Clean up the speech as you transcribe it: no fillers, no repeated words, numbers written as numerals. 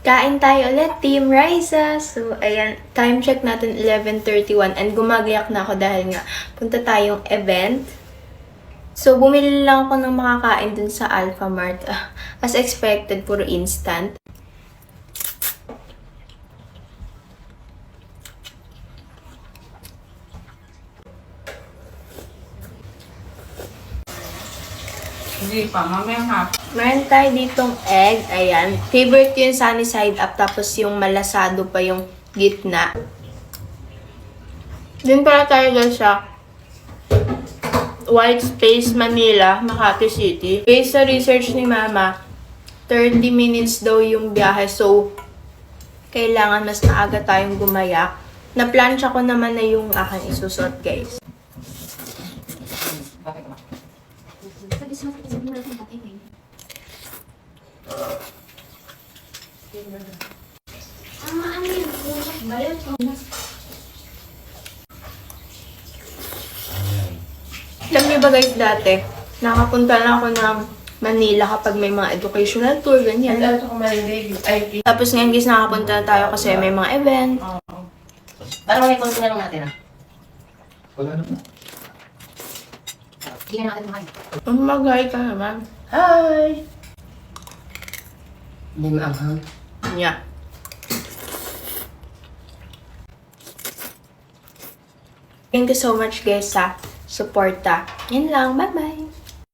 Kain tayo ulit, Team Riza. So, ayan, time check natin 11:31 and gumagayak na ako dahil nga punta tayong event. So, bumili lang ako ng makakain dun sa Alphamart. As expected, puro instant. Hindi pa, mamaya nga. Meron tayo ditong egg. Ayan. Favorite ko yung sunny side up. Tapos yung malasado pa yung gitna. Din pala tayo guys sa White Space, Manila, Makati City. Based sa research ni Mama, 30 minutes daw yung biyahe. So, kailangan mas maaga tayong gumayak. Na-plancha ko naman na yung aking isusot, guys. Alam niyo ba guys, dati, nakapunta na ako ng Manila kapag may mga educational tour, ganyan. Tapos ngayon guys, nakapunta na tayo kasi may mga event. Parang may konti na lang natin, ah. Wala naman. Hindi na natin makain. Mag-hi ka naman. Hi! Hindi maanghang. Yeah. Thank you so much guys sa suporta. Yun lang. Bye-bye!